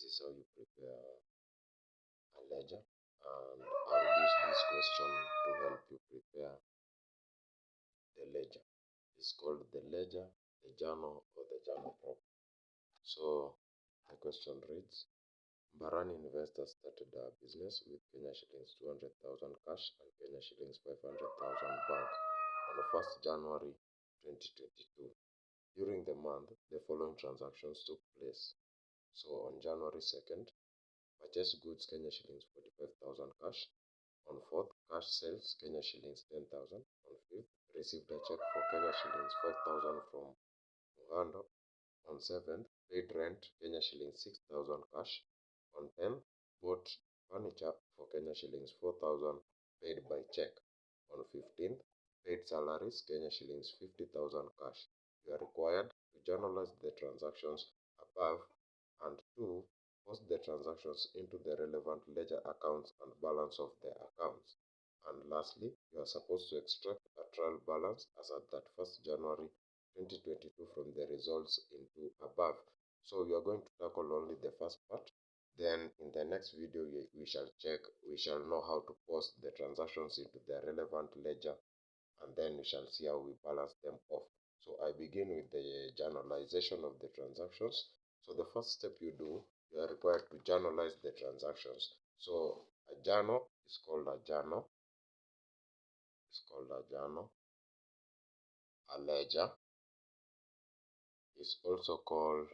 This is how you prepare a ledger, and I'll use this question to help you prepare the ledger. It's called the ledger, the journal, or the journal prop. So the question reads, Barani investors started a business with Kenya shillings 200,000 cash and Kenya shillings 500,000 bank on the 1st January 2022. During the month, the following transactions took place. So on January 2nd, purchase goods Kenya shillings 45,000 cash. On 4th, cash sales Kenya shillings 10,000. On 5th, received a check for Kenya shillings 5,000 from Mugando. On 7th, paid rent Kenya shillings 6,000 cash. On 10th, bought furniture for Kenya shillings 4,000 paid by check. On 15th, paid salaries Kenya shillings 50,000 cash. You are required to journalize the transactions above and to post the transactions into the relevant ledger accounts and balance of the accounts. And lastly, you are supposed to extract a trial balance as at that 1st January 2022 from the results into above. So we are going to tackle only the first part. Then in the next video, we shall know how to post the transactions into the relevant ledger, and then we shall see how we balance them off. So I begin with the journalization of the transactions. So the first step you do, you are required to journalize the transactions. So a journal is called a journal. It's called a journal. A ledger is also called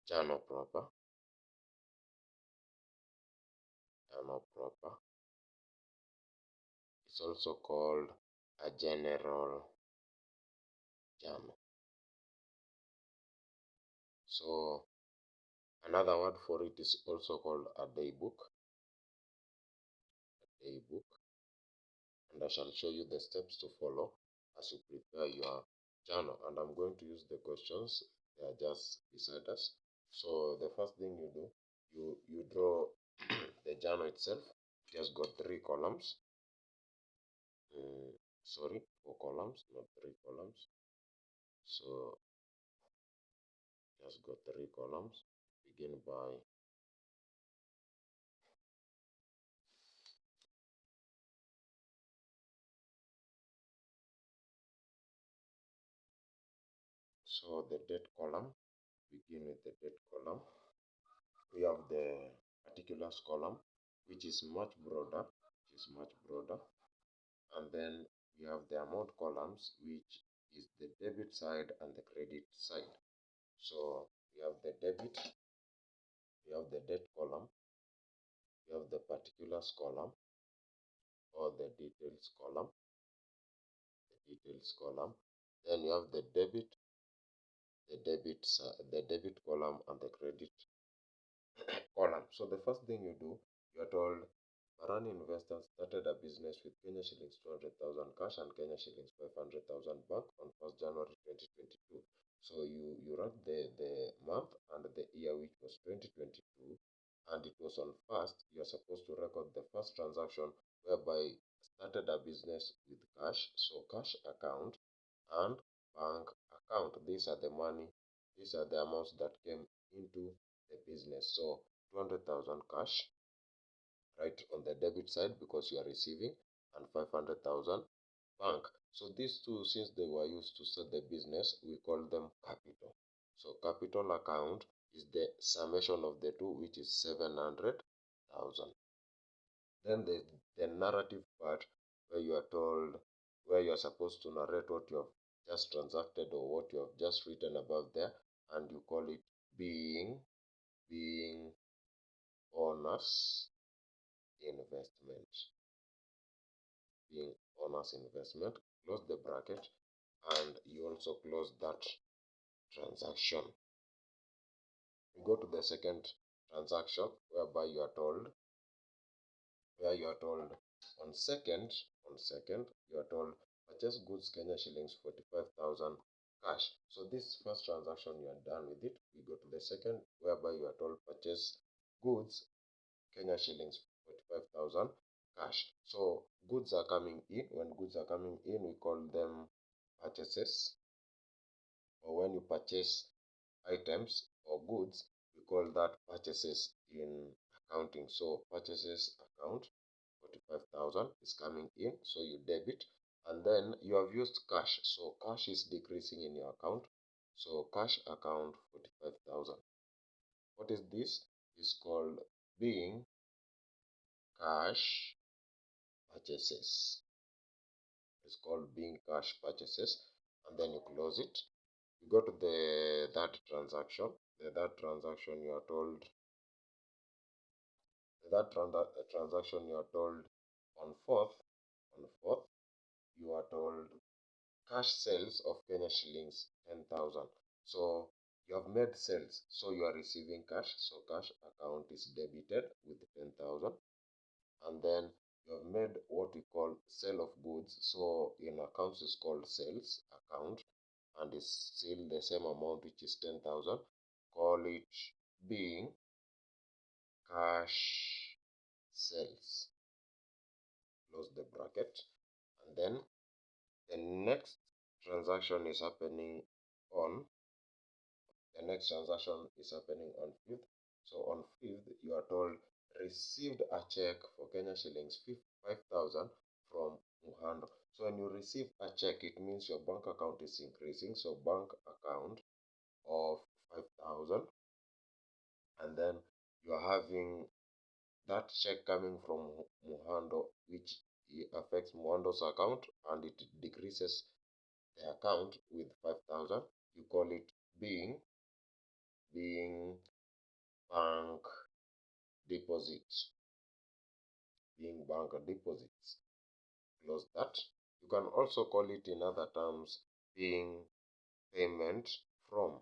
journal proper. Journal proper. It's also called a general journal. So another word for it is also called a daybook. A daybook. And I shall show you the steps to follow as you prepare your journal. And I'm going to use the questions. They are just beside us. So the first thing you do, you draw the journal itself. It has got 3 columns. Sorry, 4 columns, not 3 columns. So it has got 3 columns. Begin by the date column. Begin with the date column. We have the particulars column, which is much broader. And then we have the amount columns, which is the debit side and the credit side. So we have the debit, we have the date column, we have the particulars column or the details column. Then you have the debit, the debit column and the credit column. So the first thing you do, you are told Barani investors started a business with Kenya shillings 200,000 cash and Kenya shillings 500,000 bank on 1st January 2022. So you write the month and the year, which was 2022, and it was on 1st. You are supposed to record the first transaction whereby started a business with cash, so cash account and bank account. These are the amounts that came into the business. So 200,000 cash, right, on the debit side because you are receiving, and 500,000 bank. So these two, since they were used to start the business, we call them capital. So capital account is the summation of the two, which is 700,000. Then the narrative part, where you are told, where you are supposed to narrate what you have just transacted or what you have just written above there, and you call it being owners investment. Being owners investment, close the bracket, and you also close that transaction. We go to the second transaction, whereby you are told on second you are told purchase goods Kenya shillings 45,000 cash. So this first transaction, you are done with it. We go to the second, whereby you are told purchase goods Kenya shillings 45,000 cash. So goods are coming in. When goods are coming in, we call them purchases. or when you purchase items or goods, we call that purchases in accounting. So purchases account 45,000 is coming in, so you debit, and then you have used cash, so cash is decreasing in your account, so cash account 45,000. What is this? Is called being cash purchases. It's called being cash purchases, and then you close it. You go to the that transaction. That transaction you are told transaction you are told on fourth you are told cash sales of Kenya shillings 10,000. So you have made sales, so you are receiving cash. So cash account is debited with 10,000, and then you have made what we call sale of goods. So in accounts is called sales account, and is still the same amount, which is 10,000. Call it being cash sales. Close the bracket, and then the next transaction is happening on the next transaction is happening on 5th. So on 5th, you are told received a check for Kenya shillings 5,000 from Muhando. So when you receive a check, it means your bank account is increasing. So bank account of 5,000, and then you are having that check coming from Muhando, which affects Muhando's account, and it decreases the account with 5,000. You call it being bank deposits. Being bank deposits. Close that. You can also call it in other terms being payment from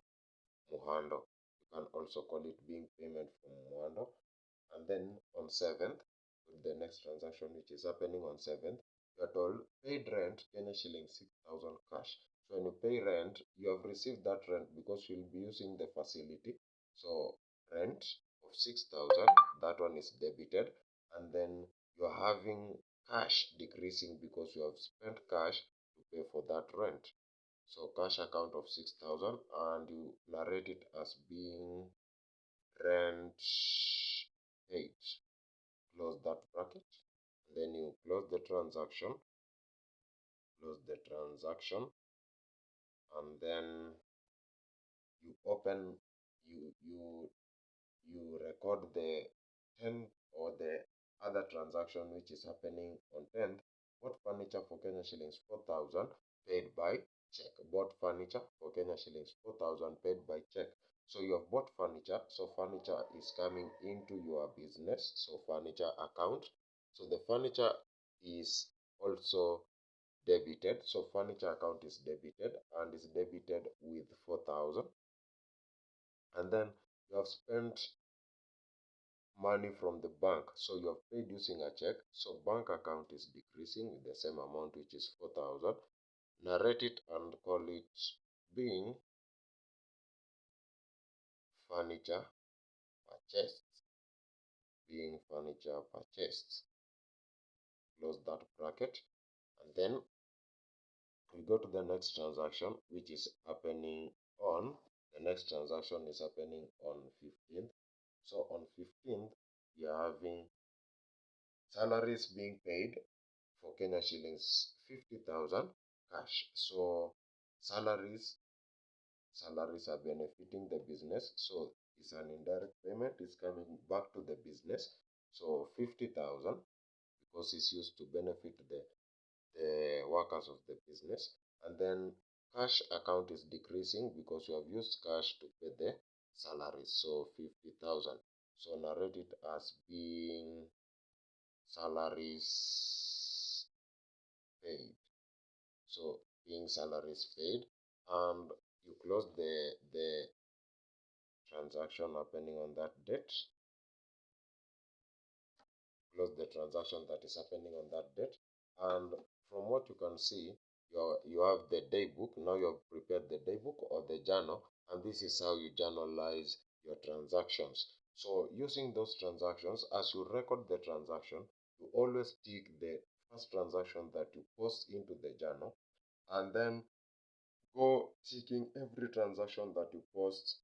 Muhando. You can also call it being payment from Muhando. And then on 7th, with the next transaction which is happening on 7th, you are told paid rent Kenya shilling 6,000 cash. So when you pay rent, you have received that rent because you'll be using the facility. So rent of 6,000, that one is debited, and then you are having cash decreasing because you have spent cash to pay for that rent. So cash account of 6,000, and you narrate it as being rent paid. Close that bracket, then you close the transaction, and then you open you record the 10th or the other transaction which is happening on 10th. Bought furniture for Kenya shillings 4,000 paid by check. Bought furniture for Kenya shillings 4,000 paid by check. So you have bought furniture, so furniture is coming into your business, so furniture account. So the furniture is also debited, so furniture account is debited and is debited with 4,000. And then you have spent money from the bank, so you have paid using a check, so bank account is decreasing with the same amount, which is 4,000. Narrate it and call it being furniture purchased. Being furniture purchased. Close that bracket, and then we go to the next transaction, which is happening on the next transaction is happening on 15th. So on 15th, we are having salaries being paid for Kenya shillings 50,000 cash. So salaries are benefiting the business. So it's an indirect payment, is coming back to the business. So 50,000 because it's used to benefit the workers of the business. And then cash account is decreasing because you have used cash to pay the salaries. So 50,000. So narrate it as being salaries paid. So being salaries paid, and you close the transaction happening on that date. Close the transaction that is happening on that date, and from what you can see, you have the day book. Now you have prepared the day book or the journal, and this is how you journalize your transactions. So using those transactions, as you record the transaction, you always tick the first transaction that you post into the journal, and then go ticking every transaction that you post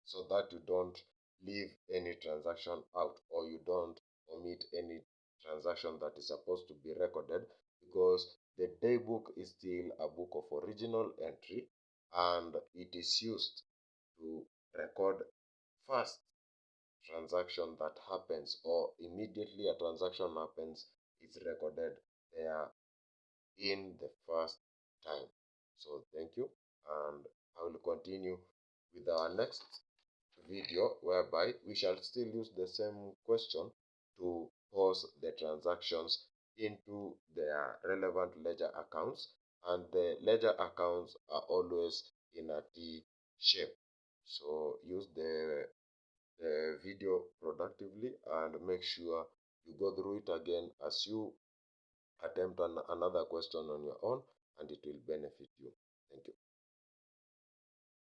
so that you don't leave any transaction out or you don't omit any transaction that is supposed to be recorded, because the daybook is still a book of original entry and it is used to record first transaction that happens, or immediately a transaction happens, it's recorded there in the first time. So thank you, and I will continue with our next video, whereby we shall still use the same question to pause the transactions into their relevant ledger accounts, and the ledger accounts are always in a T shape. So use the video productively and make sure you go through it again as you attempt another question on your own, and it will benefit you. Thank you.